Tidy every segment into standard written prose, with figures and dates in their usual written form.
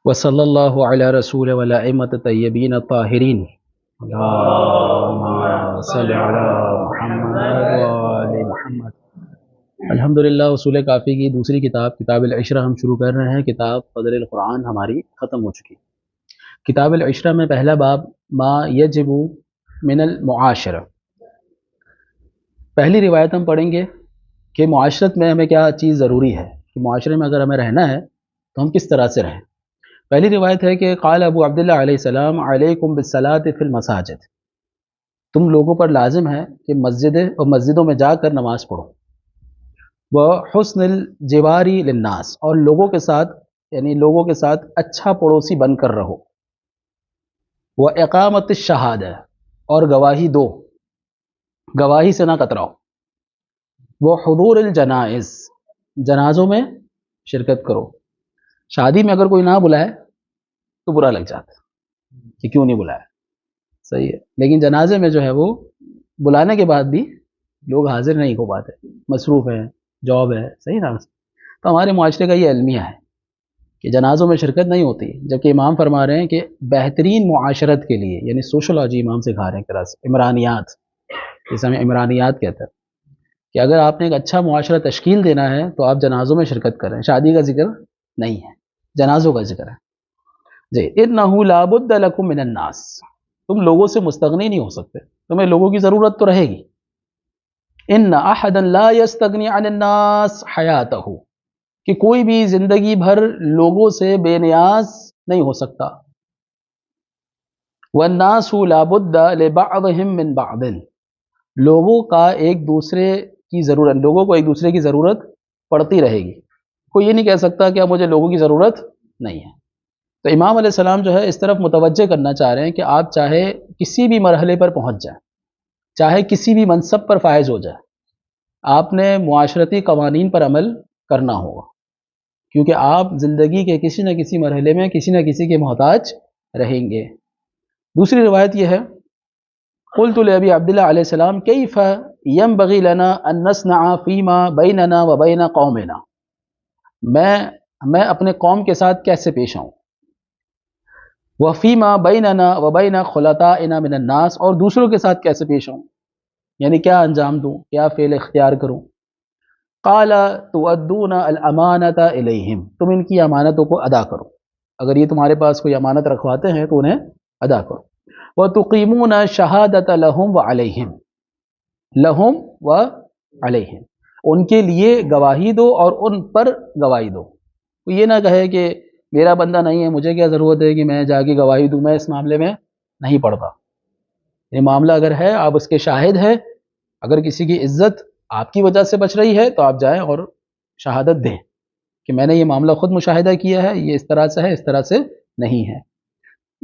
وصلی اللہ علی رسول والائمۃ الطیبین الطاہرین اللہم صل علی محمد وآل محمد۔ الحمدللہ اصول کافی کی دوسری کتاب العشرہ ہم شروع کر رہے ہیں۔ کتاب فضل القرآن ہماری ختم ہو چکی۔ کتاب العشرہ میں پہلا باب ما یجب من المعاشرہ، پہلی روایت ہم پڑھیں گے کہ معاشرت میں ہمیں کیا چیز ضروری ہے، کہ معاشرے میں اگر ہمیں رہنا ہے تو ہم کس طرح سے رہیں۔ پہلی روایت ہے کہ قال ابو عبداللہ علیہ السلام علیکم بالصلاۃ فی المساجد، تم لوگوں پر لازم ہے کہ مسجدوں میں جا کر نماز پڑھو، وحسن الجواری للناس، اور لوگوں کے ساتھ اچھا پڑوسی بن کر رہو، واقامت الشہادہ، اور گواہی دو، گواہی سے نہ کتراؤ، وحضور الجنائز، جنازوں میں شرکت کرو۔ شادی میں اگر کوئی نہ بلائے تو برا لگ جاتا ہے کہ کیوں نہیں بلایا، صحیح ہے، لیکن جنازے میں جو ہے وہ بلانے کے بعد بھی لوگ حاضر نہیں ہو پاتے، مصروف ہیں، جاب ہے، صحیح نا۔ تو ہمارے معاشرے کا یہ المیہ ہے کہ جنازوں میں شرکت نہیں ہوتی، جبکہ امام فرما رہے ہیں کہ بہترین معاشرت کے لیے، یعنی سوشولوجی امام سکھا رہے ہیں ایک طرح سے، عمرانیات، جسے ہمیں عمرانیات کہتے ہیں، کہ اگر آپ نے ایک اچھا معاشرہ تشکیل دینا ہے تو آپ جنازوں میں شرکت کریں۔ شادی کا ذکر نہیں ہے، جنازوں کا ذکر ہے جی۔ اِنَّهُ لَا بُدَّ لَكُم مِّنَ النَّاسِ، تم لوگوں سے مستغنی نہیں ہو سکتے، تمہیں لوگوں کی ضرورت تو رہے گی۔ إِنَّ أَحَدًا لَا يَسْتَغْنِي عَنِ النَّاسِ حَيَاتَهُ، کہ کوئی بھی زندگی بھر لوگوں سے بے نیاز نہیں ہو سکتا۔ وَالنَّاسُ لَا بُدَّ لِبَعْضِهِم مِّن بَعْضٍ، لوگوں کو ایک دوسرے کی ضرورت پڑتی رہے گی، کوئی یہ نہیں کہہ سکتا کہ اب مجھے لوگوں کی ضرورت نہیں ہے۔ تو امام علیہ السلام جو ہے اس طرف متوجہ کرنا چاہ رہے ہیں کہ آپ چاہے کسی بھی مرحلے پر پہنچ جائیں، چاہے کسی بھی منصب پر فائز ہو جائے، آپ نے معاشرتی قوانین پر عمل کرنا ہوگا، کیونکہ آپ زندگی کے کسی نہ کسی مرحلے میں کسی نہ کسی کے محتاج رہیں گے۔ دوسری روایت یہ ہے، قلت لأبی عبداللہ علیہ السلام کیف ینبغی لنا ان نصنع فیما بیننا وبین قومنا، میں اپنے قوم کے ساتھ کیسے پیش آؤں، وفیما بیننا وبین خلطائنا من الناس، اور دوسروں کے ساتھ کیسے پیش آؤں، یعنی کیا انجام دوں، کیا فعل اختیار کروں۔ قال تؤدون الامانۃ الیہم، تم ان کی امانتوں کو ادا کرو، اگر یہ تمہارے پاس کوئی امانت رکھواتے ہیں تو انہیں ادا کرو۔ وتقیمون الشہادۃ لہم وعلیہم، لہم وعلیہم، ان کے لیے گواہی دو اور ان پر گواہی دو۔ وہ یہ نہ کہے کہ میرا بندہ نہیں ہے، مجھے کیا ضرورت ہے کہ میں جا کے گواہی دوں، میں اس معاملے میں نہیں پڑتا۔ یہ معاملہ اگر ہے، آپ اس کے شاہد ہیں، اگر کسی کی عزت آپ کی وجہ سے بچ رہی ہے تو آپ جائیں اور شہادت دیں کہ میں نے یہ معاملہ خود مشاہدہ کیا ہے، یہ اس طرح سے ہے، اس طرح سے نہیں ہے،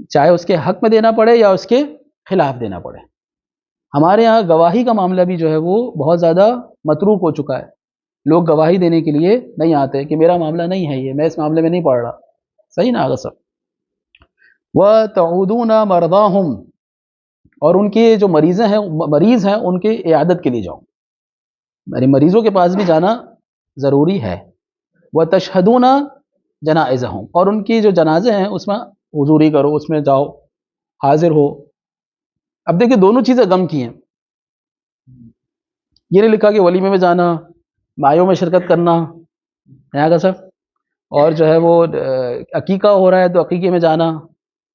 چاہے اس کے حق میں دینا پڑے یا اس کے خلاف دینا پڑے۔ ہمارے ہاں گواہی کا معاملہ بھی جو ہے وہ بہت زیادہ متروک ہو چکا ہے، لوگ گواہی دینے کے لیے نہیں آتے کہ میرا معاملہ نہیں ہے، یہ میں اس معاملے میں نہیں پڑھ رہا، صحیح نا آگا سب۔ وَتَعُودُونَ مَرْضَاهُمْ، اور ان کے جو مریض ہیں ان کے عیادت کے لیے جاؤ، یعنی مریضوں کے پاس بھی جانا ضروری ہے۔ وَتَشْهَدُونَ جَنَائِزَهُمْ، اور ان کی جو جنازے ہیں اس میں حضوری کرو، اس میں جاؤ، حاضر ہو۔ اب دیکھیں دونوں چیزیں غم کی ہیں، یہ نہیں لکھا کہ ولیمے میں جانا، مایوں میں شرکت کرنا، یہاں کا سب، اور جو ہے وہ عقیقہ ہو رہا ہے تو عقیقے میں جانا،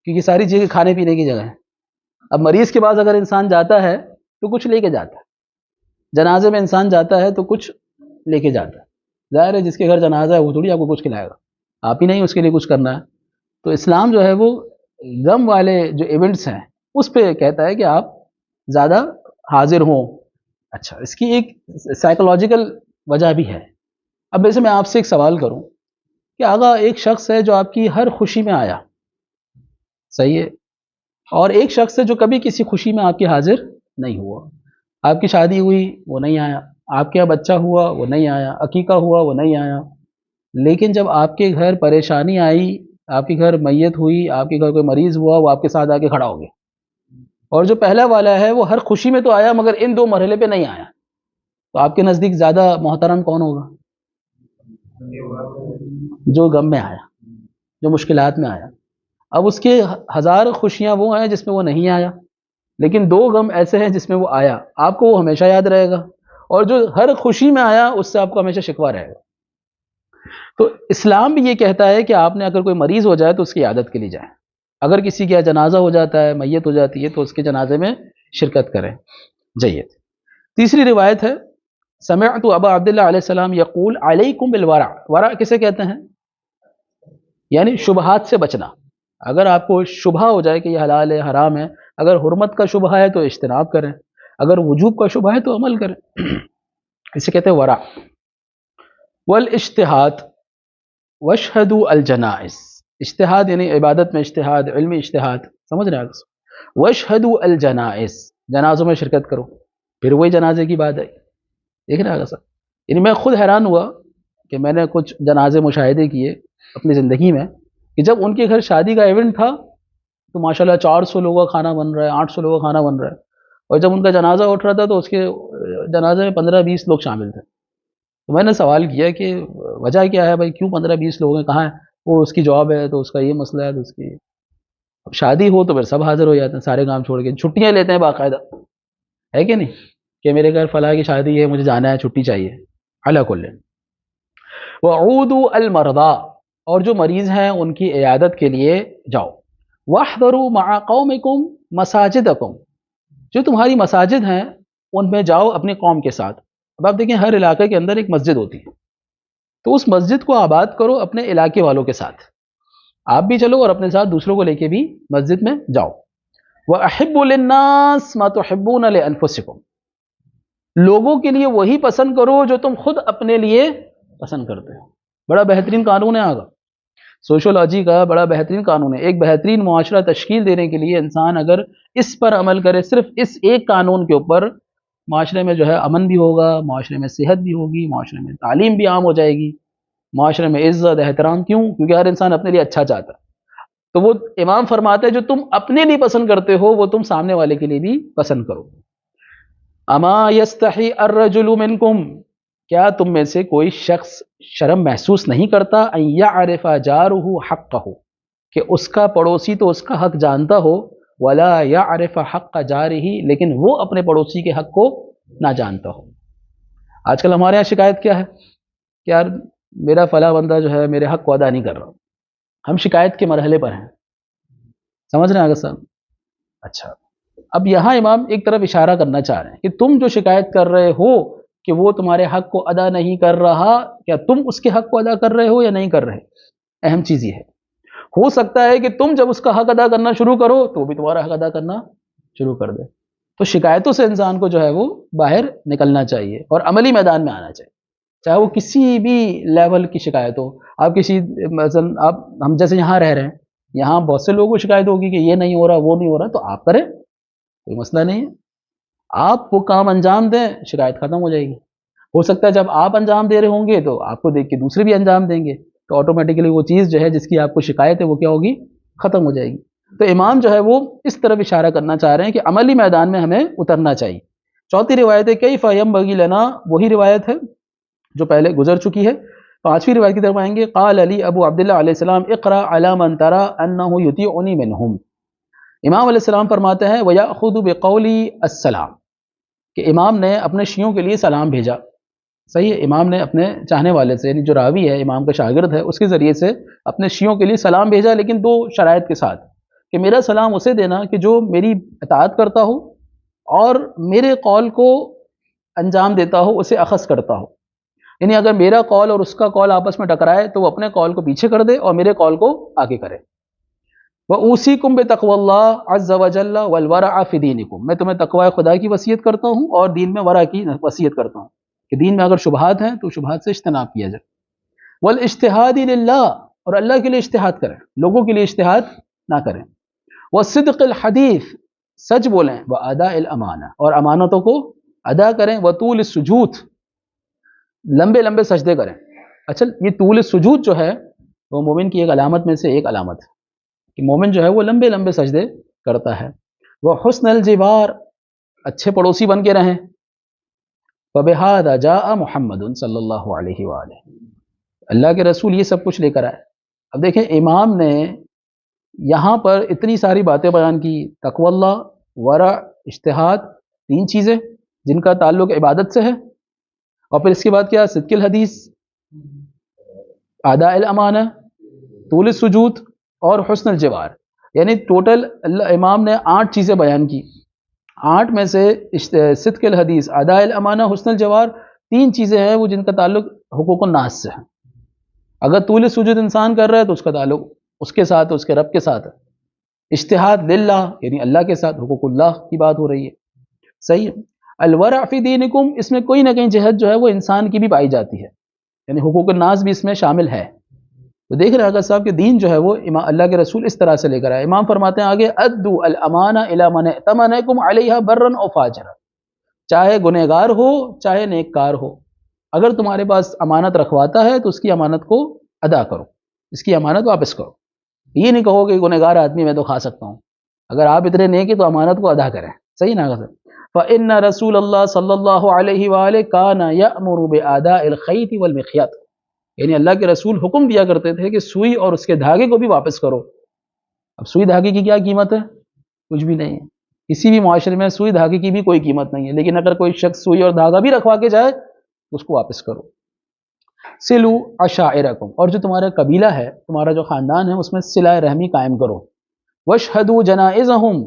کیونکہ ساری چیزیں کھانے پینے کی جگہ ہے۔ اب مریض کے پاس اگر انسان جاتا ہے تو کچھ لے کے جاتا ہے، جنازے میں انسان جاتا ہے تو کچھ لے کے جاتا ہے، ظاہر ہے جس کے گھر جنازہ ہے وہ تھوڑی آپ کو کچھ کھلائے گا، آپ ہی نہیں اس کے لیے کچھ کرنا ہے۔ تو اسلام جو ہے وہ غم والے جو ایونٹس ہیں اس پہ کہتا ہے کہ آپ زیادہ حاضر ہوں۔ اچھا، اس کی ایک سائیکولوجیکل وجہ بھی ہے۔ اب ویسے میں آپ سے ایک سوال کروں کہ آگا ایک شخص ہے جو آپ کی ہر خوشی میں آیا، صحیح ہے، اور ایک شخص ہے جو کبھی کسی خوشی میں آپ کی حاضر نہیں ہوا، آپ کی شادی ہوئی وہ نہیں آیا، آپ کے یہاں بچہ ہوا وہ نہیں آیا، عقیقہ ہوا وہ نہیں آیا، لیکن جب آپ کے گھر پریشانی آئی، آپ کے گھر میت ہوئی، آپ کے گھر کوئی مریض ہوا، وہ آپ کے ساتھ آ کے کھڑا ہو گیا، اور جو پہلا والا ہے وہ ہر خوشی میں تو آیا مگر ان دو مرحلے پہ نہیں آیا، تو آپ کے نزدیک زیادہ محترم کون ہوگا؟ جو غم میں آیا، جو مشکلات میں آیا. اب اس کے ہزار خوشیاں وہ ہیں جس میں وہ نہیں آیا، لیکن 2 غم ایسے ہیں جس میں وہ آیا، آپ کو وہ ہمیشہ یاد رہے گا، اور جو ہر خوشی میں آیا اس سے آپ کو ہمیشہ شکوہ رہے گا. تو اسلام بھی یہ کہتا ہے کہ آپ نے اگر کوئی مریض ہو جائے تو اس کی عیادت کے لیے جائیں، اگر کسی کا جنازہ ہو جاتا ہے، میت ہو جاتی ہے، تو اس کے جنازے میں شرکت کریں. جید. تیسری روایت ہے، سمعت ابا عبداللہ علیہ السلام یقول علیکم بالورع. ورع کسے کہتے ہیں؟ یعنی شبہات سے بچنا. اگر آپ کو شبہ ہو جائے کہ یہ حلال ہے حرام ہے، اگر حرمت کا شبہ ہے تو اجتناب کریں، اگر وجوب کا شبہ ہے تو عمل کریں. اسے کہتے ہیں ورع. والاجتہاد واشہدوا الجنائز. اجتہاد یعنی عبادت میں اجتہاد، علمی اجتہاد، سمجھ رہے ہیں آپ؟ واشہدوا الجنائز، جنازوں میں شرکت کرو. پھر وہی جنازے کی بات ہے، دیکھ رہے ہیں سر. یعنی میں خود حیران ہوا کہ میں نے کچھ جنازے مشاہدے کیے اپنی زندگی میں، کہ جب ان کے گھر شادی کا ایونٹ تھا تو ماشاءاللہ 400 لوگوں کا کھانا بن رہا ہے، 800 لوگوں کا کھانا بن رہا ہے، اور جب ان کا جنازہ اٹھ رہا تھا تو اس کے جنازے میں 15-20 لوگ شامل تھے. تو میں نے سوال کیا کہ وجہ کیا ہے بھائی، کیوں 15-20 لوگ ہیں، کہاں ہیں وہ؟ اس کی جاب ہے تو اس کا یہ مسئلہ ہے، تو اس کی اب شادی ہو تو پھر سب حاضر ہو جاتے ہیں، سارے کام چھوڑ کے چھٹیاں لیتے ہیں باقاعدہ، ہے کہ نہیں، کہ میرے گھر فلاں کی شادی ہے، مجھے جانا ہے، چھٹی چاہیے. علی کل. وعودوا المرضى، اور جو مریض ہیں ان کی عیادت کے لیے جاؤ. واحضروا مع قومکم مساجدکم، جو تمہاری مساجد ہیں ان میں جاؤ اپنی قوم کے ساتھ. اب آپ دیکھیں ہر علاقے کے اندر ایک مسجد ہوتی ہے، تو اس مسجد کو آباد کرو اپنے علاقے والوں کے ساتھ. آپ بھی چلو اور اپنے ساتھ دوسروں کو لے کے بھی مسجد میں جاؤ. وَأَحِبُّوا لِلنَّاسِ مَا تُحِبُّونَ لِأَنفُسِكُمْ، لوگوں کے لیے وہی پسند کرو جو تم خود اپنے لیے پسند کرتے ہو. بڑا بہترین قانون ہے آگا، سوشولوجی کا بڑا بہترین قانون ہے. ایک بہترین معاشرہ تشکیل دینے کے لیے انسان اگر اس پر عمل کرے، صرف اس ایک قانون کے اوپر، معاشرے میں جو ہے امن بھی ہوگا، معاشرے میں صحت بھی ہوگی، معاشرے میں تعلیم بھی عام ہو جائے گی، معاشرے میں عزت احترام. کیوں؟ کیونکہ ہر انسان اپنے لیے اچھا چاہتا ہے. تو وہ امام فرماتے ہیں جو تم اپنے لیے پسند کرتے ہو وہ تم سامنے والے کے لیے بھی پسند کرو. اما یستحی الرجل منکم، کیا تم میں سے کوئی شخص شرم محسوس نہیں کرتا ان یعرف جارہ حقہ، کہ اس کا پڑوسی تو اس کا حق جانتا ہو، ولا یعرف حق جارہ، لیکن وہ اپنے پڑوسی کے حق کو نہ جانتا ہو. آج کل ہمارے یہاں شکایت کیا ہے کہ یار میرا فلاں بندہ جو ہے میرے حق کو ادا نہیں کر رہا. ہم شکایت کے مرحلے پر ہیں، سمجھ رہے ہیں اگر صاحب؟ اچھا، اب یہاں امام ایک طرف اشارہ کرنا چاہ رہے ہیں کہ تم جو شکایت کر رہے ہو کہ وہ تمہارے حق کو ادا نہیں کر رہا، کیا تم اس کے حق کو ادا کر رہے ہو یا نہیں کر رہے؟ اہم چیز یہ ہے. ہو سکتا ہے کہ تم جب اس کا حق ادا کرنا شروع کرو تو وہ بھی تمہارا حق ادا کرنا شروع کر دے. تو شکایتوں سے انسان کو جو ہے وہ باہر نکلنا چاہیے اور عملی میدان میں آنا چاہیے، چاہے وہ کسی بھی لیول کی شکایت ہو. آپ کسی مثلا ہم جیسے یہاں رہ رہے ہیں، یہاں بہت سے لوگوں کو شکایت ہوگی کہ یہ نہیں ہو رہا، وہ نہیں ہو رہا، تو آپ کریں، کوئی مسئلہ نہیں ہے. آپ وہ کام انجام دیں، شکایت ختم ہو جائے گی. ہو سکتا ہے جب آپ انجام دے رہے ہوں گے تو آپ کو دیکھ کے دوسرے بھی انجام دیں گے، تو آٹومیٹیکلی وہ چیز جو ہے جس کی آپ کو شکایت ہے وہ کیا ہوگی؟ ختم ہو جائے گی. تو امام جو ہے وہ اس طرف اشارہ کرنا چاہ رہے ہیں کہ عملی میدان میں ہمیں اترنا چاہیے. چوتھی روایت ہے کیف ینبغی لنا، وہی روایت ہے جو پہلے گزر چکی ہے. پانچویں روایت کی طرف آئیں گے. قال علی ابو عبداللہ علیہ السلام اقرا علی من ترى انه یطیعنی منهم. امام علیہ السلام فرماتے ہیں وَيَأْخُذُ بِقَوْلِ السلام، کہ امام نے اپنے شیعوں کے لیے سلام بھیجا. صحیح ہے، امام نے اپنے چاہنے والے سے، یعنی جو راوی ہے امام کا شاگرد ہے، اس کے ذریعے سے اپنے شیعوں کے لیے سلام بھیجا، لیکن 2 شرائط کے ساتھ کہ میرا سلام اسے دینا کہ جو میری اطاعت کرتا ہو اور میرے قول کو انجام دیتا ہو، اسے اخذ کرتا ہو. یعنی اگر میرا قول اور اس کا قول آپس میں ٹکرائے تو وہ اپنے قول کو پیچھے کر دے اور میرے قول کو آگے کرے. وَأُوصِيكُمْ بِتَقْوَى اللَّهِ عَزَّ وَجَلَّ وَالْوَرَعَ فِي دِينِكُمْ، میں تمہیں تقوی خدا کی وصیت کرتا ہوں اور دین میں ورع کی وصیت کرتا ہوں کہ دین میں اگر شبہات ہیں تو شبہات سے اجتناب کیا جائے. وَالْاجْتِهَادِ لِلَّهِ، اور اللہ کے لیے اجتہاد کریں، لوگوں کے لیے اجتہاد نہ کریں. وَالصِّدْقِ الْحَدِيثِ، سچ بولیں. وَأَدَاءِ الْأَمَانَةِ، اور امانتوں کو ادا کریں. وَطُولِ السُّجُودِ، لمبے لمبے سجدے کریں. اچھا، یہ طول السجود جو ہے وہ مومن کی ایک علامت میں سے ایک علامت ہے کہ مومن جو ہے وہ لمبے لمبے سجدے کرتا ہے. وہ حسن الجوار، اچھے پڑوسی بن کے رہیں. فبہذا جاء محمد صلی اللہ علیہ وآلہ، اللہ کے رسول یہ سب کچھ لے کر آئے. اب دیکھیں امام نے یہاں پر اتنی ساری باتیں بیان کی، تقوی اللہ، ورع، اجتہاد، 3 چیزیں جن کا تعلق عبادت سے ہے، اور پھر اس کے بعد کیا؟ صدق الحدیث، اداء الامانہ، طول السجود، اور حسن الجوار. یعنی ٹوٹل امام نے 8 چیزیں بیان کی. 8 میں سے صدق الحدیث، اداء الامانہ، حسن الجوار 3 چیزیں ہیں وہ جن کا تعلق حقوق الناس سے ہے. اگر طول السجود انسان کر رہا ہے تو اس کا تعلق اس کے ساتھ، اس کے رب کے ساتھ ہے. اجتہاد للہ یعنی اللہ کے ساتھ، حقوق اللہ کی بات ہو رہی ہے. صحیح ہے. الورع فی دینکم، اس میں کوئی نہ کہیں جہت جو ہے وہ انسان کی بھی پائی جاتی ہے، یعنی حقوق الناس بھی اس میں شامل ہے. تو دیکھ رہے ہیں صاحب کہ دین جو ہے وہ اللہ کے رسول اس طرح سے لے کر آئے. امام فرماتے ہیں آگے، ادو الامانہ الی من ائتمنکم علیہا برا او فاجرا، چاہے گنہگار ہو چاہے نیک کار ہو، اگر تمہارے پاس امانت رکھواتا ہے تو اس کی امانت کو ادا کرو، اس کی امانت واپس کرو. یہ نہیں کہو کہ گنہگار آدمی میں تو کھا سکتا ہوں، اگر آپ اتنے نیک ہیں تو امانت کو ادا کریں. صحیح نا سر؟ فإن رسول اللہ صلی اللہ علیہ وآلہ کان یأمر بأداء الخیط والمخیط، یعنی اللہ کے رسول حکم دیا کرتے تھے کہ سوئی اور اس کے دھاگے کو بھی واپس کرو. اب سوئی دھاگے کی کیا قیمت ہے؟ کچھ بھی نہیں ہے. کسی بھی معاشرے میں سوئی دھاگے کی بھی کوئی قیمت نہیں ہے، لیکن اگر کوئی شخص سوئی اور دھاگا بھی رکھوا کے جائے اس کو واپس کرو. سلو عشائرکم، اور جو تمہارا قبیلہ ہے، تمہارا جو خاندان ہے، اس میں صلہ رحمی قائم کرو. واشہدوا جنائزہم،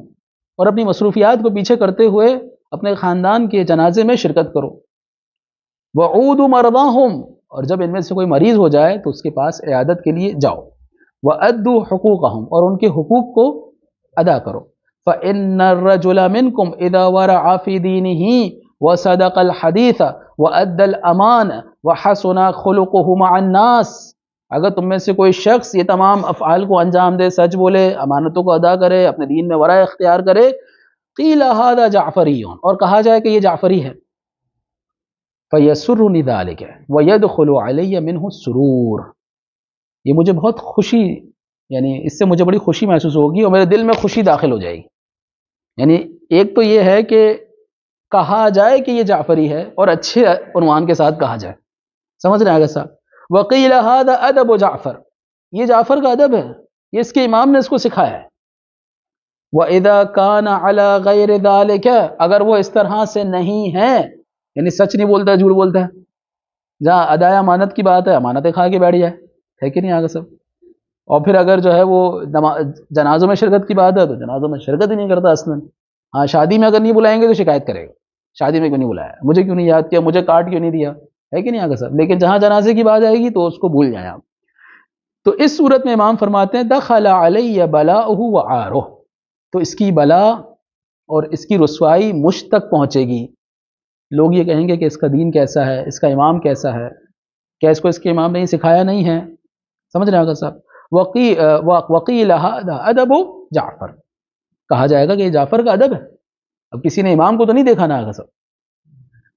اور اپنی مصروفیات کو پیچھے کرتے ہوئے اپنے خاندان کے جنازے میں شرکت کرو. وعودوا مرضاہم، اور جب ان میں سے کوئی مریض ہو جائے تو اس کے پاس عیادت کے لیے جاؤ. وَأَدُّوا حُقُوقَهُمْ، اور ان کے حقوق کو ادا کرو. فَإِنَّ الرَّجُلَ مِنْكُمْ إِذَا وَرَعَ فِي دِينِهِ وَصَدَقَ الْحَدِيثَ وَأَدَّى الْأَمَانَ وَحَسُنَ خُلُقُهُ مَعَ النَّاسِ، اگر تم میں سے کوئی شخص یہ تمام افعال کو انجام دے، سچ بولے، امانتوں کو ادا کرے، اپنے دین میں ورع اختیار کرے، قِيلَ هَذَا جَعْفَرِيٌّ، اور کہا جائے کہ یہ جعفری ہے. فَيَسُرُّنِي ذَلِكَ وَيَدْخُلُ عَلَيَّ مِنْهُ السُّرُورُ، یہ مجھے بہت خوشی، یعنی اس سے مجھے بڑی خوشی محسوس ہوگی اور میرے دل میں خوشی داخل ہو جائے گی. یعنی ایک تو یہ ہے کہ کہا جائے کہ یہ جعفری ہے اور اچھے عنوان کے ساتھ کہا جائے. سمجھ رہے ہیں صاحب؟ وَقِيلَ هَذَا أَدَبُ جعفر، یہ جعفر کا ادب ہے، یہ اس کے امام نے اس کو سکھایا ہے. وَإِذَا كَانَ عَلَى غَيْرِ ذَلِكَ، اگر وہ اس طرح سے نہیں ہے، یعنی سچ نہیں بولتا، جھوٹ بولتا ہے، جہاں ادائے امانت کی بات ہے امانتیں کھا کے بیٹھ جائے، ہے کہ نہیں آگے سب. اور پھر اگر جو ہے وہ جنازوں میں شرکت کی بات ہے تو جنازوں میں شرکت ہی نہیں کرتا اصلا. ہاں شادی میں اگر نہیں بلائیں گے تو شکایت کرے گا، شادی میں کیوں نہیں بلایا، مجھے کیوں نہیں یاد کیا، مجھے کارڈ کیوں نہیں دیا، ہے کہ نہیں آگے سب. لیکن جہاں جنازے کی بات آئے گی تو اس کو بھول جائیں آپ. تو اس صورت میں امام فرماتے ہیں دخل علی بلاؤہ وعارہ، تو اس کی بلا اور اس کی رسوائی مجھ تک پہنچے گی. لوگ یہ کہیں گے کہ اس کا دین کیسا ہے، اس کا امام کیسا ہے، کیا اس کو اس کے امام نے سکھایا نہیں ہے. سمجھ رہے ہیں صاحب؟ وقیل ھذا ادب جعفر، کہا جائے گا کہ یہ جعفر کا ادب ہے. اب کسی نے امام کو تو نہیں دیکھا نا آگے صاحب.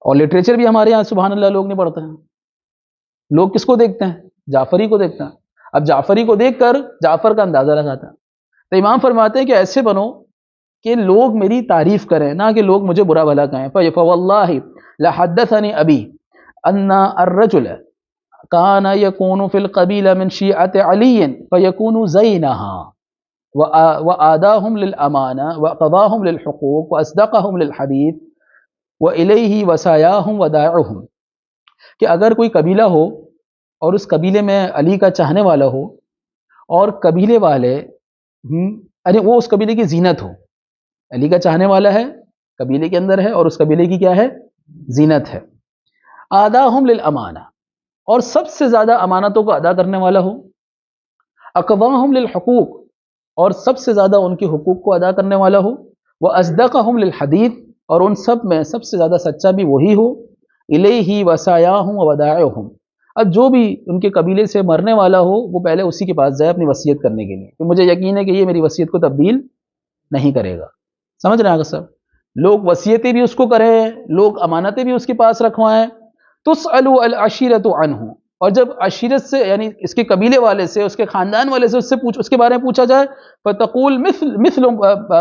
اور لٹریچر بھی ہمارے یہاں سبحان اللہ لوگ نہیں پڑھتے ہیں. لوگ کس کو دیکھتے ہیں؟ جعفری کو دیکھتے ہیں. اب جعفری کو دیکھ کر جعفر کا اندازہ لگاتے ہیں. تو امام فرماتے ہیں کہ ایسے بنو کہ لوگ میری تعریف کریں، نہ کہ لوگ مجھے برا بھلا کہیں. فَوَاللَّهِ لَحَدَّثَنِي أَبِي أَنَّ الرَّجُلَ كَانَ يَكُونُ فِي الْقَبِيلَةِ مِنْ شِيعَةِ عَلِيٍّ فَيَكُونُ زَيْنَهَا وَآدَاهُمْ لِلْأَمَانَةِ وَقَضَاهُمْ لِلْحُقُوقِ وَأَصْدَقَهُمْ لِلْحَدِيثِ وَإِلَيْهِ وَسَايَاهُمْ وَدَائِعُهُمْ، کہ اگر کوئی قبیلہ ہو اور اس قبیلے میں علی کا چاہنے والا ہو اور قبیلے والے وہ اس قبیلے کی زینت ہو، علی کا چاہنے والا ہے، قبیلے کے اندر ہے اور اس قبیلے کی کیا ہے؟ زینت ہے. آداہم للامانہ، اور سب سے زیادہ امانتوں کو ادا کرنے والا ہو. اقواہم للحقوق، اور سب سے زیادہ ان کے حقوق کو ادا کرنے والا ہو. واصدقہم للحدیث، اور ان سب میں سب سے زیادہ سچا بھی وہی ہو. الیہ وسایاہم وودائعہم، اب جو بھی ان کے قبیلے سے مرنے والا ہو وہ پہلے اسی کے پاس جائے اپنی وصیت کرنے کے لیے، کہ مجھے یقین ہے کہ یہ میری وصیت کو تبدیل نہیں کرے گا. سمجھ رہے ہیں صاحب؟ لوگ وصیتیں بھی اس کو کریں، لوگ امانتیں بھی اس کے پاس رکھوائیں. تسأل العشیرۃ عنہ، اور جب عشیرت سے یعنی اس کے قبیلے والے سے، اس کے خاندان والے سے اس کے بارے میں پوچھا جائے، فتقول مثل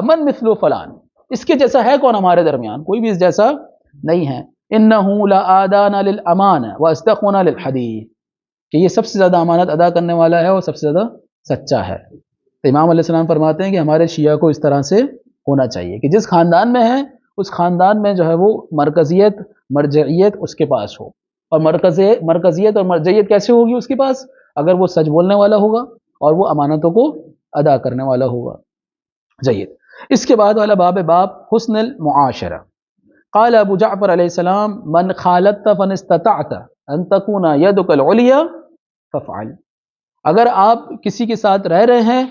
من مثل فلان، اس کے جیسا ہے کون ہمارے درمیان؟ کوئی بھی اس جیسا نہیں ہے. انہ لآدانا للامانہ واصدقنا للحدیث، کہ یہ سب سے زیادہ امانت ادا کرنے والا ہے اور سب سے زیادہ سچا ہے۔ تو امام علیہ السلام فرماتے ہیں کہ ہمارے شیعہ کو اس طرح سے ہونا چاہیے کہ جس خاندان میں ہے اس خاندان میں جو ہے وہ مرکزیت مرجعیت اس کے پاس ہو، اور مرکزیت اور مرجعیت کیسے ہوگی اس کے پاس؟ اگر وہ سچ بولنے والا ہوگا اور وہ امانتوں کو ادا کرنے والا ہوگا۔ جید، اس کے بعد والا باب حسن المعاشرہ۔ قال ابو جعفر علیہ السلام من خالطت فن استطعت ان تکون یدک العلیٰ فافعل۔ اگر آپ کسی کے ساتھ رہ رہے ہیں،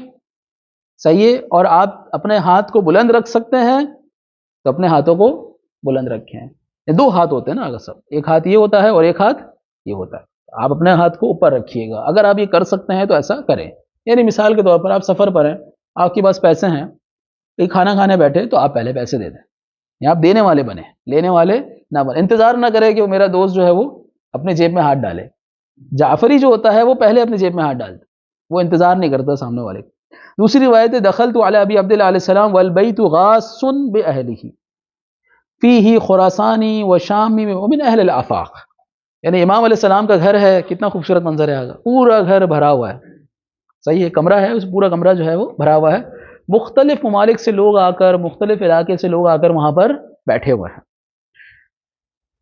صحیح ہے، اور آپ اپنے ہاتھ کو بلند رکھ سکتے ہیں تو اپنے ہاتھوں کو بلند رکھیں۔ یہ دو ہاتھ ہوتے ہیں نا اگر سب، ایک ہاتھ یہ ہوتا ہے اور ایک ہاتھ یہ ہوتا ہے، آپ اپنے ہاتھ کو اوپر رکھیے گا۔ اگر آپ یہ کر سکتے ہیں تو ایسا کریں۔ یعنی مثال کے طور پر آپ سفر پر ہیں، آپ کے پاس پیسے ہیں، کہیں کھانا کھانے بیٹھے تو آپ پہلے پیسے دے دیں، یا آپ دینے والے بنے، لینے والے نہ بنے۔ انتظار نہ کرے کہ وہ میرا دوست جو ہے وہ اپنے جیب میں ہاتھ ڈالے۔ جعفری جو ہوتا ہے وہ پہلے اپنے جیب میں ہاتھ ڈالتا، وہ انتظار نہیں کرتا سامنے والے کو۔ دوسری روایت ہے دخلت علی ابی عبداللہ علیہ السلام والبیت غاص باہلہ فیہ خراسانی وشامی ومن اہل الافاق۔ یعنی امام علیہ السلام کا گھر ہے، کتنا خوبصورت منظر ہے، آگا پورا گھر بھرا ہوا ہے، صحیح ہے، کمرہ ہے، اس پورا کمرہ جو ہے وہ بھرا ہوا ہے، مختلف ممالک سے لوگ آ کر، مختلف علاقے سے لوگ آ کر وہاں پر بیٹھے ہوئے ہیں۔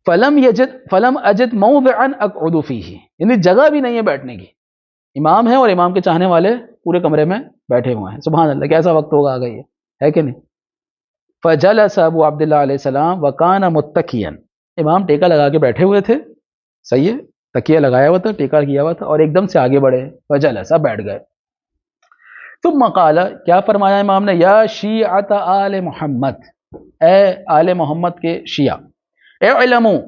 فلم اجد موضعا اقعد فیہ، یعنی جگہ بھی نہیں ہے بیٹھنے کی، امام ہے اور امام کے چاہنے والے پورے کمرے میں بیٹھے ہوئے ہیں۔ سبحان اللہ، کیسا وقت ہوگا آگا، یہ ہے کہ نہیں؟ فجلس ابو عبداللہ علیہ السلام وکان متکیا، امام ٹیکا لگا کے بیٹھے ہوئے تھے، صحیح ہے، تکیہ لگایا ہوا تھا، ٹیکا کیا ہوا تھا، اور ایک دم سے آگے بڑھے، فجلس، بیٹھ گئے۔ ثم قال، کیا فرمایا امام نے؟ یا شیعۃ آل محمد، اے آل محمد کے شیعہ، اعلموا،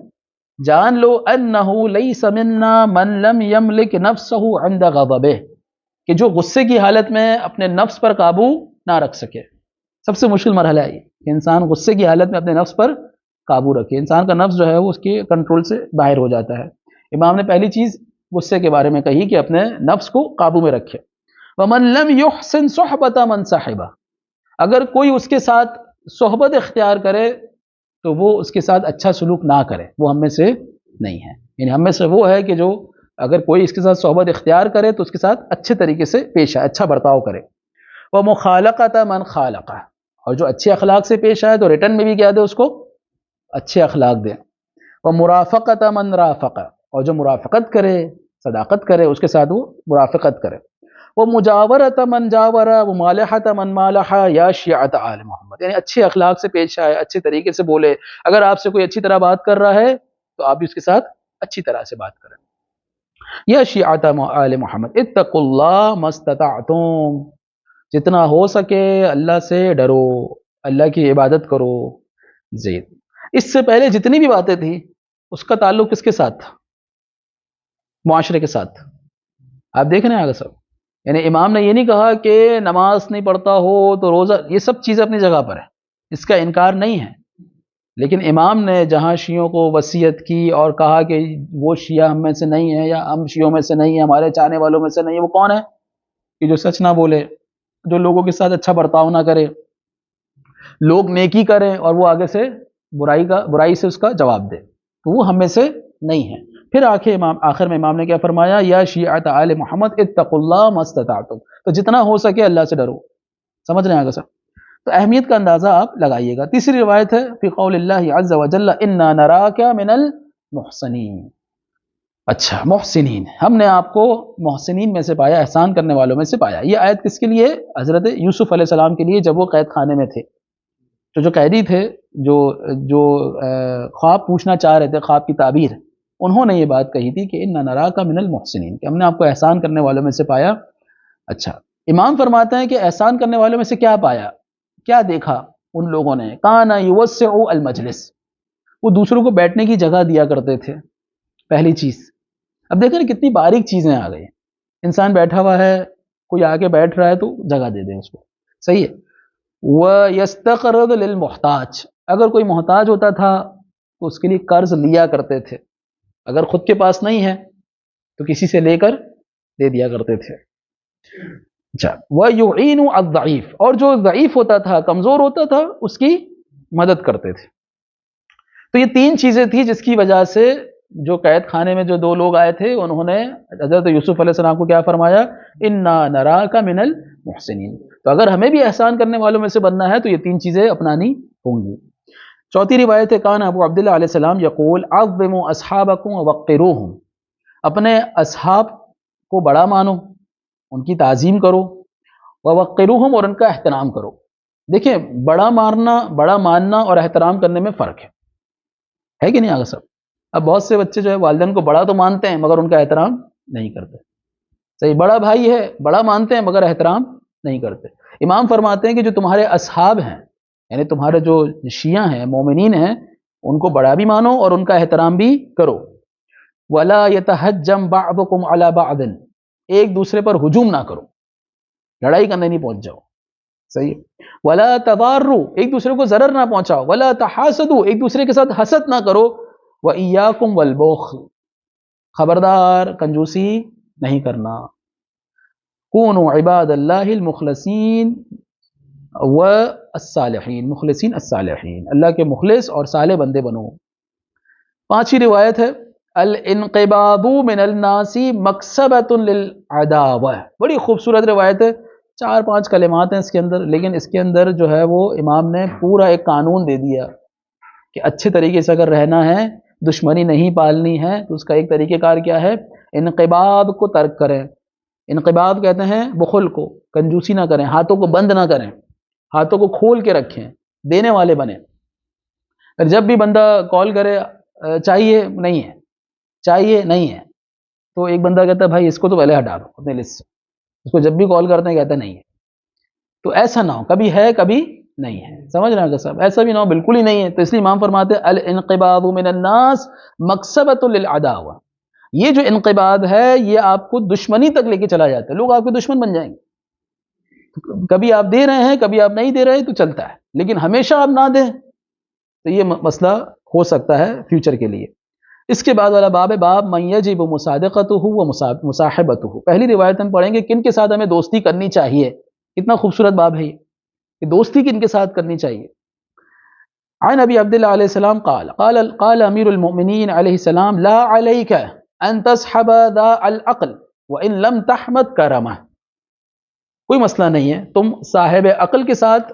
جان لو، انہ لیس منا من لم یملک نفسہ عند غضبہ، کہ جو غصے کی حالت میں اپنے نفس پر قابو نہ رکھ سکے۔ سب سے مشکل مرحلہ ہے یہ کہ انسان غصے کی حالت میں اپنے نفس پر قابو رکھے۔ انسان کا نفس جو ہے وہ اس کے کنٹرول سے باہر ہو جاتا ہے۔ امام نے پہلی چیز غصے کے بارے میں کہی کہ اپنے نفس کو قابو میں رکھے۔ ومن لم يحسن صحبت من صاحبہ، اگر کوئی اس کے ساتھ صحبت اختیار کرے تو وہ اس کے ساتھ اچھا سلوک نہ کرے، وہ ہم میں سے نہیں ہے۔ یعنی ہم میں سے وہ ہے کہ جو اگر کوئی اس کے ساتھ صحبت اختیار کرے تو اس کے ساتھ اچھے طریقے سے پیش آئے، اچھا برتاؤ کرے۔ ومخالقۃ من خالقہ، اور جو اچھے اخلاق سے پیش آئے تو ریٹرن میں بھی کیا دے، اس کو اچھے اخلاق دے۔ ومرافقۃ من رافقہ، اور جو مرافقت کرے، صداقت کرے، اس کے ساتھ وہ مرافقت کرے۔ ومجاورۃ من جاور ومالحۃ من مالح یا شیعۃ آل محمد، یعنی اچھے اخلاق سے پیش آئے، اچھے طریقے سے بولے۔ اگر آپ سے کوئی اچھی طرح بات کر رہا ہے تو آپ بھی اس کے ساتھ اچھی طرح سے بات کریں۔ یا شیعۃ آل محمد اتقوا اللہ ما استطعتم، جتنا ہو سکے اللہ سے ڈرو، اللہ کی عبادت کرو۔ زید، اس سے پہلے جتنی بھی باتیں تھیں اس کا تعلق کس کے ساتھ تھا؟ معاشرے کے ساتھ۔ آپ دیکھ رہے ہیں آگے سب، یعنی امام نے یہ نہیں کہا کہ نماز نہیں پڑھتا ہو تو روزہ، یہ سب چیزیں اپنی جگہ پر ہیں، اس کا انکار نہیں ہے، لیکن امام نے جہاں شیعوں کو وصیت کی اور کہا کہ وہ شیعہ ہم میں سے نہیں ہے یا ہم شیعوں میں سے نہیں ہیں، ہمارے چاہنے والوں میں سے نہیں ہے، وہ کون ہے؟ کہ جو سچ نہ بولے، جو لوگوں کے ساتھ اچھا برتاؤ نہ کرے، لوگ نیکی کریں اور وہ آگے سے برائی سے اس کا جواب دے، تو وہ ہم میں سے نہیں ہے۔ پھر آخر میں امام نے کیا فرمایا؟ یا شیعۃ آل محمد اتقوا اللہ ما استطعتم، تو جتنا ہو سکے اللہ سے ڈرو۔ سمجھ رہے ہیں آگے سر؟ تو اہمیت کا اندازہ آپ لگائیے گا۔ تیسری روایت ہے فی قول اللہ عز وجل انا نراک من المحسنین، اچھا محسنین، ہم نے آپ کو محسنین میں سے پایا، احسان کرنے والوں میں سے پایا۔ یہ آیت کس کے لیے؟ حضرت یوسف علیہ السلام کے لیے، جب وہ قید خانے میں تھے تو جو قیدی تھے، جو خواب پوچھنا چاہ رہے تھے، خواب کی تعبیر، انہوں نے یہ بات کہی تھی کہ انا نراک من المحسنین، کہ ہم نے آپ کو احسان کرنے والوں میں سے پایا۔ اچھا، امام فرماتے ہیں کہ احسان کرنے والوں میں سے کیا پایا، کیا دیکھا ان لوگوں نے؟ کان یوسع المجلس، وہ دوسروں کو بیٹھنے کی جگہ دیا کرتے تھے، پہلی چیز۔ اب دیکھیں کتنی باریک چیزیں آ گئی، انسان بیٹھا ہوا ہے، کوئی آ کے بیٹھ رہا ہے تو جگہ دے دیں اس کو، صحیح ہے۔ وَيَسْتَقْرِضُ لِلْمُحْتَاجِ، اگر کوئی محتاج ہوتا تھا تو اس کے لیے قرض لیا کرتے تھے، اگر خود کے پاس نہیں ہے تو کسی سے لے کر دے دیا کرتے تھے۔ اچھا، وَيُعِينُ الضَّعِيفَ، اور جو ضعیف ہوتا تھا، کمزور ہوتا تھا، اس کی مدد کرتے تھے۔ تو یہ تین چیزیں تھیں جس کی وجہ سے جو قید خانے میں جو دو لوگ آئے تھے انہوں نے حضرت یوسف علیہ السلام کو کیا فرمایا؟ انا نراک من المحسنین. تو اگر ہمیں بھی احسان کرنے والوں میں سے بننا ہے تو یہ تین چیزیں اپنانی ہوں گی. چوتھی روایت ہے کان ابو عبداللہ علیہ السلام یقول عظموا اصحابکم ووقروہم، اپنے اصحاب کو بڑا مانو، ان کی تعظیم کرو، ووقروہم، اور ان کا احترام کرو. دیکھیں بڑا ماننا اور احترام کرنے میں فرق ہے کہ نہیں آگے صاحب؟ اب بہت سے بچے جو ہے والدین کو بڑا تو مانتے ہیں مگر ان کا احترام نہیں کرتے. صحیح، بڑا بھائی ہے، بڑا مانتے ہیں مگر احترام نہیں کرتے. امام فرماتے ہیں کہ جو تمہارے اصحاب ہیں، یعنی تمہارے جو شیعہ ہیں، مومنین ہیں، ان کو بڑا بھی مانو اور ان کا احترام بھی کرو. وَلَا يَتَحَجَّمْ بَعْضُكُمْ عَلَى بَعْضٍ، ایک دوسرے پر ہجوم نہ کرو، لڑائی کرنے نہیں پہنچ جاؤ. صحیح. وَلَا تَضَارُّوا، ایک دوسرے کو ضرر نہ پہنچاؤ. وَلَا تَحَاسَدُوا، ایک دوسرے کے ساتھ حسد نہ کرو. وَإِيَّاكُمْ وَالْبُخْلَ، خبردار کنجوسی نہیں کرنا. كونوا عباد اللہ المخلصین والصالحین، مخلصین الصالحین، اللہ کے مخلص اور صالح بندے بنو. پانچویں روایت ہے الانقباض من الناس مکسبۃ للعداوہ، بڑی خوبصورت روایت ہے، 4-5 کلمات ہیں اس کے اندر، لیکن اس کے اندر جو ہے وہ امام نے پورا ایک قانون دے دیا کہ اچھے طریقے سے اگر رہنا ہے، دشمنی نہیں پالنی ہے، تو اس کا ایک طریقہ کار کیا ہے؟ انقباض کو ترک کریں. انقباض کہتے ہیں بخل کو، کنجوسی نہ کریں، ہاتھوں کو بند نہ کریں، ہاتھوں کو کھول کے رکھیں، دینے والے بنیں. جب بھی بندہ کال کرے چاہیے نہیں ہے، چاہیے نہیں ہے، تو ایک بندہ کہتا ہے بھائی اس کو تو پہلے ہٹا دو اپنے لسٹ سے. اس کو جب بھی کال کرتے ہیں کہتا ہے نہیں ہے. تو ایسا نہ ہو، کبھی ہے کبھی نہیں ہے. سمجھ رہے ہیں صاحب؟ ایسا بھی نہ ہو بالکل ہی نہیں ہے. تو اس لیے امام فرماتے ہیں الانقباض من الناس مکسبۃ للعداوہ، یہ جو انقباض ہے یہ آپ کو دشمنی تک لے کے چلا جاتا ہے، لوگ آپ کے دشمن بن جائیں گے. کبھی آپ دے رہے ہیں کبھی آپ نہیں دے رہے تو چلتا ہے، لیکن ہمیشہ آپ نہ دیں تو یہ مسئلہ ہو سکتا ہے فیوچر کے لیے. اس کے بعد والا باب ہے باب من یجب مصادقتہ و مصاحبتہ. پہلی روایت ہم پڑھیں گے کن کے ساتھ ہمیں دوستی کرنی چاہیے. کتنا خوبصورت باب ہے یہ کہ دوستی کن کے ساتھ کرنی چاہیے. عن ابی عبداللہ علیہ السلام قال امیر المؤمنین علیہ السلام لا علیک ان تصحب ذا العقل وان لم تحمد کرمہ. کوئی مسئلہ نہیں ہے، تم صاحب عقل کے ساتھ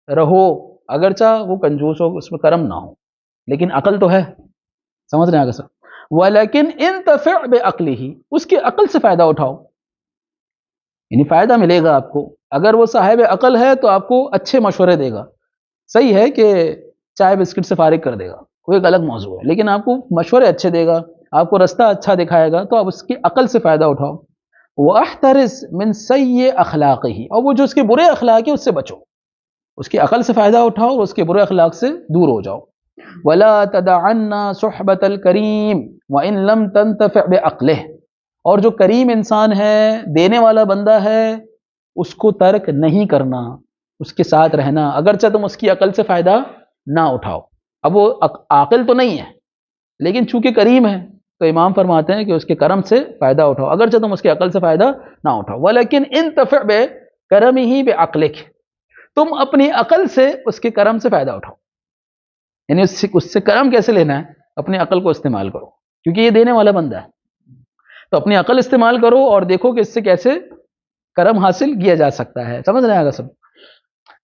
رہو، اگرچہ وہ کنجوس ہو، اس میں کرم نہ ہو، لیکن عقل تو ہے. سمجھ رہے ہیں آگے سر؟ ولیکن انتفع بعقلہ، اس کی عقل سے فائدہ اٹھاؤ، یعنی فائدہ ملے گا آپ کو. اگر وہ صاحب عقل ہے تو آپ کو اچھے مشورے دے گا. صحیح ہے کہ چائے بسکٹ سے فارغ کر دے گا، وہ ایک الگ موضوع ہے، لیکن آپ کو مشورے اچھے دے گا، آپ کو رستہ اچھا دکھائے گا، تو آپ اس کی عقل سے فائدہ اٹھاؤ. واحترز من سیء اخلاقہ، اور وہ جو اس کے برے اخلاق ہے اس سے بچو، اس کی عقل سے فائدہ اٹھاؤ اور اس کے برے اخلاق سے دور ہو جاؤ. ولا تدعن صحبۃ الکریم وان لم تنتفع بعقلہ، اور جو کریم انسان ہے، دینے والا بندہ ہے، اس کو ترک نہیں کرنا، اس کے ساتھ رہنا، اگرچہ تم اس کی عقل سے فائدہ نہ اٹھاؤ. اب وہ عاقل تو نہیں ہے لیکن چونکہ کریم ہے تو امام فرماتے ہیں کہ اس کے کرم سے فائدہ اٹھاؤ، اگرچہ تم اس کی عقل سے فائدہ نہ اٹھاؤ. ولیکن انتفع بکرمہ بعقلک، تم اپنی عقل سے اس کے کرم سے فائدہ اٹھاؤ. یعنی اس سے کرم کیسے لینا ہے؟ اپنی عقل کو استعمال کرو، کیونکہ یہ دینے والا بندہ ہے، تو اپنی عقل استعمال کرو اور دیکھو کہ اس سے کیسے کرم حاصل کیا جا سکتا ہے. سمجھ رہے ہیں آگے سب؟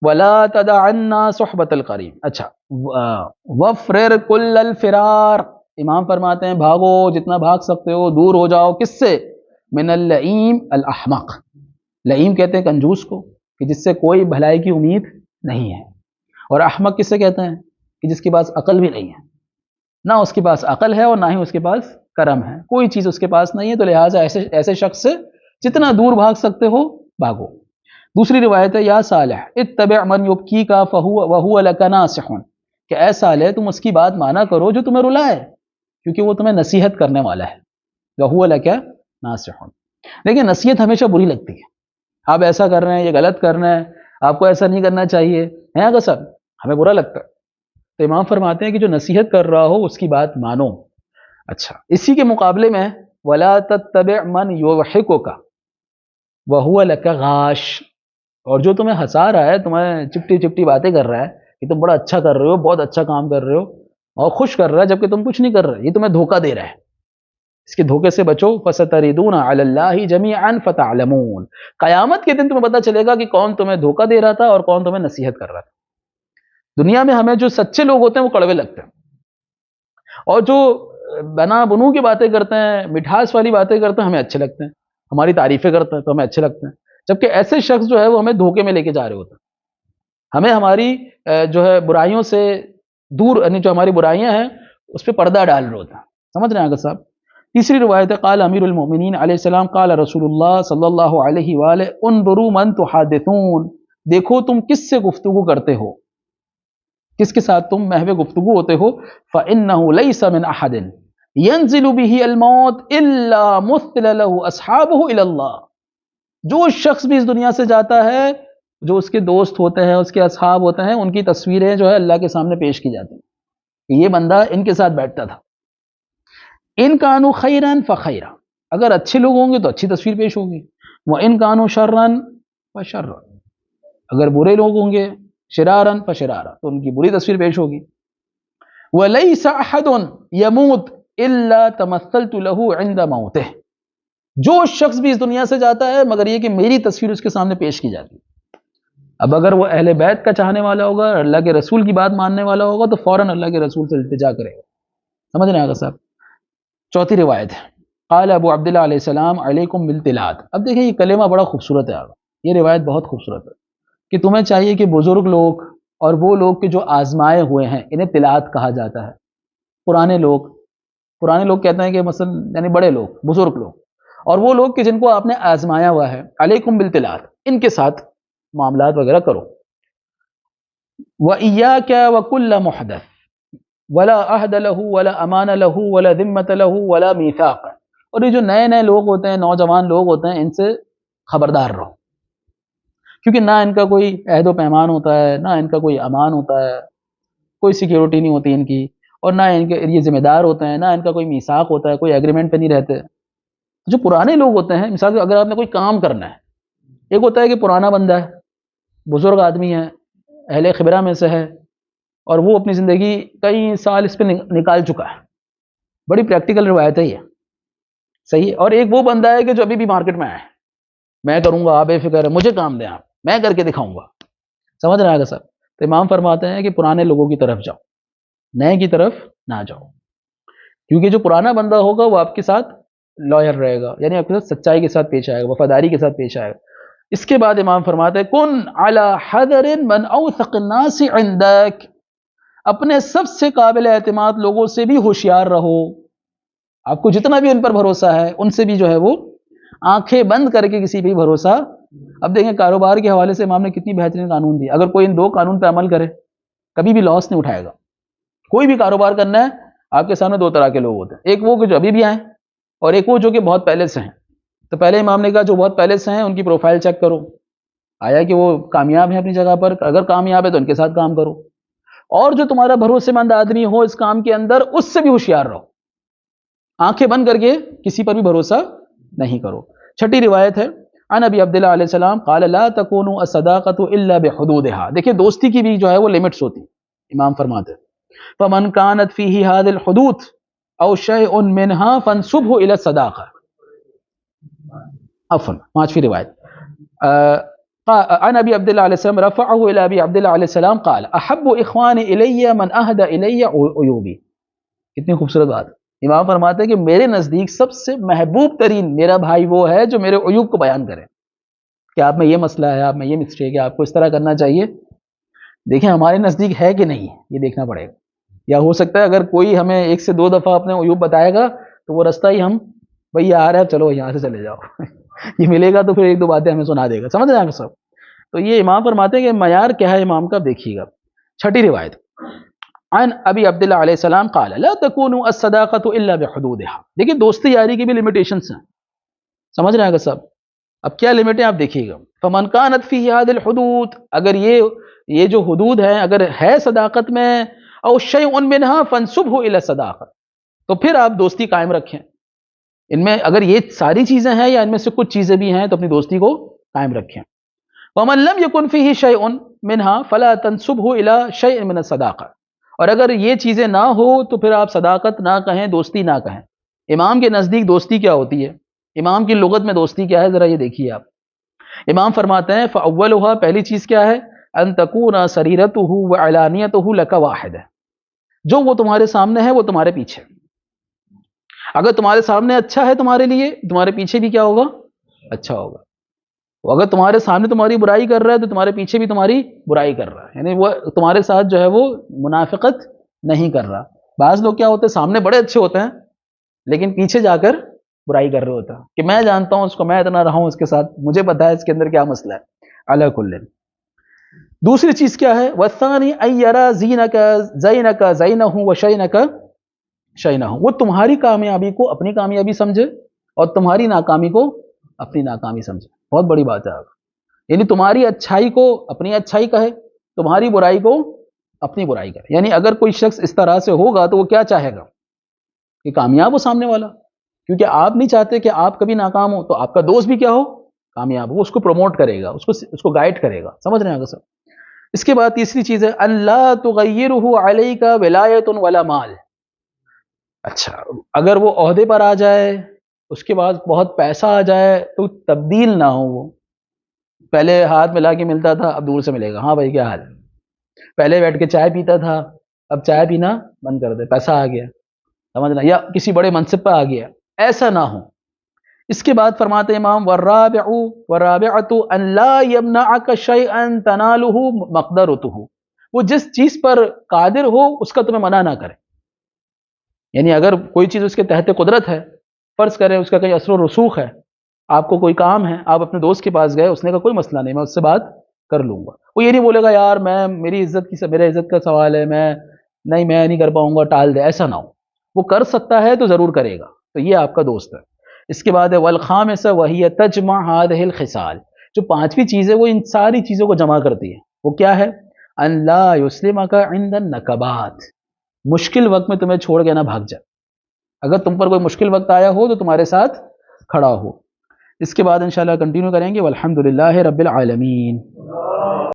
ولا تدعن صحبۃ القریم. اچھا، وفرر کل الفرار، امام فرماتے ہیں بھاگو جتنا بھاگ سکتے ہو، دور ہو جاؤ کس سے؟ من اللئیم الاحمق، لئیم کہتے ہیں کنجوس کو کہ جس سے کوئی بھلائی کی امید نہیں ہے، اور احمق کس سے کہتے ہیں؟ کہ جس کے پاس عقل بھی نہیں ہے، نہ اس کے پاس عقل ہے اور نہ ہی اس کے پاس کرم ہے، کوئی چیز اس کے پاس نہیں ہے، تو لہٰذا ایسے شخص سے جتنا دور بھاگ سکتے ہو بھاگو. دوسری روایت ہے یا صالح اتبع من یبکیک وہو لک ناصح، کہ اے صالح تم اس کی بات مانا کرو جو تمہیں رلائے، کیونکہ وہ تمہیں نصیحت کرنے والا ہے. وہو لک ناصح، لیکن نصیحت ہمیشہ بری لگتی ہے. آپ ایسا کر رہے ہیں، یہ غلط کر رہے ہیں، آپ کو ایسا نہیں کرنا چاہیے، ہے اگر سب ہمیں برا لگتا ہے. تو امام فرماتے ہیں کہ جو نصیحت کر رہا ہو اس کی بات مانو. اچھا، اسی کے مقابلے میں ولا تتبع من یضحکک وہو لک غاش، اور جو تمہیں ہنسا رہا ہے، تمہیں چپٹی چپٹی باتیں کر رہا ہے کہ تم بڑا اچھا کر رہے ہو، بہت اچھا کام کر رہے ہو، اور خوش کر رہا ہے جبکہ تم کچھ نہیں کر رہے، یہ تمہیں دھوکہ دے رہا ہے. اس کے دھوکے سے بچو. فَسَتَرِدُونَ عَلَى اللَّهِ جَمِيعًا فَتَعْلَمُونَ. قیامت کے دن تمہیں پتہ چلے گا کہ کون تمہیں دھوکہ دے رہا تھا اور کون تمہیں نصیحت کر رہا تھا. دنیا میں ہمیں جو سچے لوگ ہوتے ہیں وہ کڑوے لگتے ہیں، اور جو بنا بنو کی باتیں کرتے ہیں، مٹھاس والی باتیں کرتے ہیں، ہمیں اچھے لگتے ہیں، ہماری تعریفیں کرتے ہیں تو ہمیں اچھے لگتے ہیں. جبکہ ایسے شخص جو ہے وہ ہمیں دھوکے میں لے کے جا رہے ہوتے ہیں، ہمیں ہماری جو ہے برائیوں سے دور، یعنی جو ہماری برائیاں ہیں اس پہ پردہ ڈال رہے ہوتے ہیں. سمجھ رہے ہیں آگے صاحب؟ تیسری روایت ہے قال امیر المؤمنین علیہ السلام قال رسول اللہ صلی اللہ علیہ وآلہ انظروا من تحادثون. دیکھو تم کس سے گفتگو کرتے ہو، کس کے ساتھ تم محو گفتگو ہوتے ہو. فإنه ليس من أحد ينزل به الموت إلا مثل له أصحابه إلى الله. جو شخص بھی اس دنیا سے جاتا ہے، جو اس کے دوست ہوتے ہیں، اس کے اصحاب ہوتے ہیں، ان کی تصویریں جو ہے اللہ کے سامنے پیش کی جاتی ہیں کہ یہ بندہ ان کے ساتھ بیٹھتا تھا. ان کانوا خیرا فخیرا، اگر اچھے لوگ ہوں گے تو اچھی تصویر پیش ہوگی. وان کانوا شرا فشرا، اگر برے لوگ ہوں گے شرارا فشرارا تو ان کی بری تصویر پیش ہوگی. ولیس احد یموت الا تمثلت له عند موته. جو شخص بھی اس دنیا سے جاتا ہے مگر یہ کہ میری تصویر اس کے سامنے پیش کی جاتی ہے. اب اگر وہ اہل بیت کا چاہنے والا ہوگا، اللہ کے رسول کی بات ماننے والا ہوگا تو فوراً اللہ کے رسول سے التجا کرے گا. سمجھ رہے ہیں آقا صاحب؟ چوتھی روایت ہے قال ابو عبداللہ علیہ السلام علیکم بالتلات. اب دیکھیں یہ کلمہ بڑا خوبصورت ہے آقا، یہ روایت بہت خوبصورت ہے کہ تمہیں چاہیے کہ بزرگ لوگ اور وہ لوگ کہ جو آزمائے ہوئے ہیں انہیں تلات کہا جاتا ہے. پرانے لوگ کہتے ہیں کہ مثلا یعنی بڑے لوگ، بزرگ لوگ، اور وہ لوگ کہ جن کو آپ نے آزمایا ہوا ہے. علیکم بالتلات، ان کے ساتھ معاملات وغیرہ کرو. وَإِيَّاكَ وَكُلَّ مُحْدَثٍ وَلَا عَهْدَ لَهُ وَلَا أَمَانَ لَهُ وَلَا ذِمَّةَ لَهُ وَلَا مِيثَاقَ. اور یہ جو نئے لوگ ہوتے ہیں، نوجوان لوگ ہوتے ہیں، ان سے خبردار رہو، کیونکہ نہ ان کا کوئی عہد و پیمان ہوتا ہے، نہ ان کا کوئی امان ہوتا ہے، کوئی سیکیورٹی نہیں ہوتی ان کی، اور نہ ان کے یہ ذمہ دار ہوتے ہیں، نہ ان کا کوئی میثاق ہوتا ہے، کوئی ایگریمنٹ پہ نہیں رہتے. جو پرانے لوگ ہوتے ہیں، مثال اگر آپ نے کوئی کام کرنا ہے، ایک ہوتا ہے کہ پرانا بندہ ہے، بزرگ آدمی ہے، اہل خبرہ میں سے ہے، اور وہ اپنی زندگی کئی سال اس پہ نکال چکا ہے. بڑی پریکٹیکل روایت ہے یہ، صحیح ہے. اور ایک وہ بندہ ہے کہ جو ابھی بھی مارکیٹ میں آیا ہے، میں کروں گا، آپ بے فکر ہے، مجھے کام دیں، آپ میں کر کے دکھاؤں گا. سمجھ رہے ہیں سر؟ تو امام فرماتے ہیں کہ پرانے لوگوں کی طرف جاؤ، نئے کی طرف نہ جاؤ، کیونکہ جو پرانا بندہ ہوگا وہ آپ کے ساتھ لائر رہے گا، یعنی آپ کے ساتھ سچائی کے ساتھ پیش آئے گا، وفاداری کے ساتھ پیش آئے گا. اس کے بعد امام فرماتے ہیں کن علی حذر من اوثق الناس عندک. اپنے سب سے قابل اعتماد لوگوں سے بھی ہوشیار رہو. آپ کو جتنا بھی ان پر بھروسہ ہے ان سے بھی جو ہے وہ آنکھیں بند کر کے کسی پہ بھروسہ. اب دیکھیں کاروبار کے حوالے سے امام نے کتنی بہترین قانون دی. اگر کوئی ان دو قانون پہ عمل کرے کبھی بھی لاس نہیں اٹھائے گا. کوئی بھی کاروبار کرنا ہے، آپ کے سامنے دو طرح کے لوگ ہوتے ہیں، ایک وہ کہ جو ابھی بھی آئیں، اور ایک وہ جو کہ بہت پہلے سے ہیں. تو پہلے امام نے کہا جو بہت پہلے سے ہیں ان کی پروفائل چیک کرو، آیا کہ وہ کامیاب ہیں اپنی جگہ پر، اگر کامیاب ہے تو ان کے ساتھ کام کرو. اور جو تمہارا بھروسے مند آدمی ہو اس کام کے اندر، اس سے بھی ہوشیار رہو، آنکھیں بند کر کے کسی پر بھی بھروسہ نہیں کرو. چھٹی روایت ہے عن ابی عبداللہ علیہ السلام قال لا تكون الصداقة الا بحدودها. دیکھیں دوستی کی بھی جو ہے وہ لمٹس ہوتی ہیں. امام فرماتے ہیں فمن كانت فيه هذه الحدود او شيء منها فانسبه الى الصداقة. عفوا پانچویں روایت عن ابی عبداللہ علیہ السلام رفعه الى ابی عبداللہ علیہ السلام قال احب اخوانی الی من اهدى الی عیوبی. کتنی خوبصورت بات. امام فرماتے ہیں کہ میرے نزدیک سب سے محبوب ترین میرا بھائی وہ ہے جو میرے عیوب کو بیان کرے، کہ آپ میں یہ مسئلہ ہے، آپ میں یہ مسٹیک ہے، آپ کو اس طرح کرنا چاہیے. دیکھیں ہمارے نزدیک ہے کہ نہیں، یہ دیکھنا پڑے گا. یا ہو سکتا ہے اگر کوئی ہمیں ایک سے دو دفعہ اپنے عیوب بتائے گا تو وہ رستہ ہی ہم بھئی یہ آ رہا ہے چلو یہاں سے چلے جاؤ یہ ملے گا تو پھر ایک دو باتیں ہمیں سنا دے گا. سمجھ رہے ہیں آپ سب؟ تو یہ امام فرماتے ہیں کہ معیار کیا ہے امام کا، دیکھیے گا. چھٹی روایت عن ابی عبداللہ علیہ السلام قال لا تكون الصداقة الا بحدودها. دیکھیں دوستی یاری کی بھی لمیٹیشنز ہیں. سمجھ رہے ہیں سب؟ اب کیا لمٹ ہے آپ دیکھیے گا. فمن كانت فيه هذه الحدود، اگر یہ جو حدود ہیں اگر ہے صداقت میں، او شيء منها فانسبه الى الصداقة، تو پھر آپ دوستی قائم رکھیں. ان میں اگر یہ ساری چیزیں ہیں یا ان میں سے کچھ چیزیں بھی ہیں تو اپنی دوستی کو قائم رکھیں. ومن لم يكن فيه شيء منها فلا تنسبه الى شيء من الصداقة. اور اگر یہ چیزیں نہ ہو تو پھر آپ صداقت نہ کہیں، دوستی نہ کہیں. امام کے نزدیک دوستی کیا ہوتی ہے، امام کی لغت میں دوستی کیا ہے، ذرا یہ دیکھیے آپ. امام فرماتے ہیں فاولها، پہلی چیز کیا ہے، ان تکون سریرته وعلانیته لك واحد، جو وہ تمہارے سامنے ہے وہ تمہارے پیچھے. اگر تمہارے سامنے اچھا ہے تمہارے لیے، تمہارے پیچھے بھی کیا ہوگا، اچھا ہوگا. اگر تمہارے سامنے تمہاری برائی کر رہا ہے تو تمہارے پیچھے بھی تمہاری برائی کر رہا ہے، یعنی وہ تمہارے ساتھ جو ہے وہ منافقت نہیں کر رہا. بعض لوگ کیا ہوتے ہیں، سامنے بڑے اچھے ہوتے ہیں لیکن پیچھے جا کر برائی کر رہے ہوتا ہے کہ میں جانتا ہوں اس کو، میں اتنا رہا ہوں اس کے ساتھ، مجھے پتا ہے اس کے اندر کیا مسئلہ ہے. علی کل. دوسری چیز کیا ہے، والثانی ان یرا زینک زینہ وشینک شینہ، وہ تمہاری کامیابی کو اپنی کامیابی سمجھے اور تمہاری ناکامی کو اپنی ناکامی سمجھے. بہت بڑی بات ہے آپ، یعنی تمہاری اچھائی کو اپنی اچھائی کہے، تمہاری برائی کو اپنی برائی کہے. یعنی اگر کوئی شخص اس طرح سے ہوگا تو وہ کیا چاہے گا کہ کامیاب ہو سامنے والا، کیونکہ آپ نہیں چاہتے کہ آپ کبھی ناکام ہو تو آپ کا دوست بھی کیا ہو، کامیاب ہو. وہ اس کو پروموٹ کرے گا، اس کو گائیڈ کرے گا. سمجھ رہے ہیں اگر سر. اس کے بعد تیسری چیز ہے اللہ تغیرہ علیک ولایت ولا مال. اچھا، اگر وہ عہدے پر آ جائے، اس کے بعد بہت پیسہ آ جائے تو تبدیل نہ ہو. وہ پہلے ہاتھ ملا کے ملتا تھا، اب دور سے ملے گا، ہاں بھائی کیا حال ہے. پہلے بیٹھ کے چائے پیتا تھا، اب چائے پینا بند کر دے، پیسہ آ گیا. سمجھنا، یا کسی بڑے منصب پہ آ گیا، ایسا نہ ہو. اس کے بعد فرماتے امام والرابعۃ ان لا یمنعک شیئا تنالہ مقدرته، وہ جس چیز پر قادر ہو اس کا تمہیں منع نہ کرے. یعنی اگر کوئی چیز اس کے تحت قدرت ہے، فرض کریں اس کا کہیں اثر و رسوخ ہے، آپ کو کوئی کام ہے، آپ اپنے دوست کے پاس گئے، اس نے کہا کوئی مسئلہ نہیں، میں اس سے بات کر لوں گا. وہ یہ نہیں بولے گا یار میری عزت کا سوال ہے، میں نہیں کر پاؤں گا، ٹال دے، ایسا نہ ہو. وہ کر سکتا ہے تو ضرور کرے گا، تو یہ آپ کا دوست ہے. اس کے بعد ہے والخامسہ وہی تجمع هذه الخصال، جو پانچویں چیز ہے وہ ان ساری چیزوں کو جمع کرتی ہے. وہ کیا ہے، ان لا یسلمک عند النکبات، مشکل وقت میں تمہیں چھوڑ کے نہ بھاگ جائے. اگر تم پر کوئی مشکل وقت آیا ہو تو تمہارے ساتھ کھڑا ہو. اس کے بعد انشاءاللہ کنٹینیو کریں گے. والحمدللہ رب العالمین.